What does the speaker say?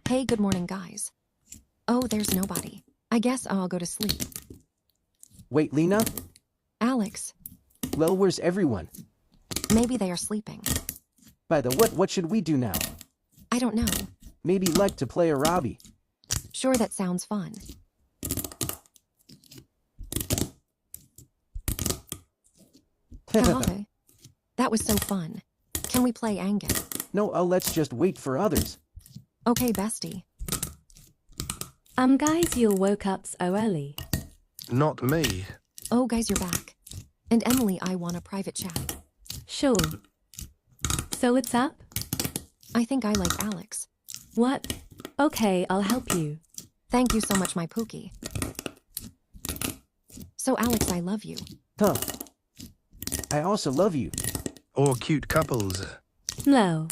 Hey, good morning, guys. Oh, there's nobody. I guess I'll go to sleep. Wait, Lena? Alex, Well, where's everyone? maybe they are sleeping. By the what should we do now? I don't know. Maybe like to play a Robbie. Sure, that sounds fun. Haha. That was so fun. Can we play Angan? No, let's just wait for others. Okay, bestie. Guys, you woke up so early. Not me. Oh, guys, you're back. And Emily, I want a private chat. Sure. So what's up? I think I like Alex. What? Okay, I'll help you. Thank you so much, my Pookie. So, Alex, I love you. Huh. I also love you. Or cute couples. No,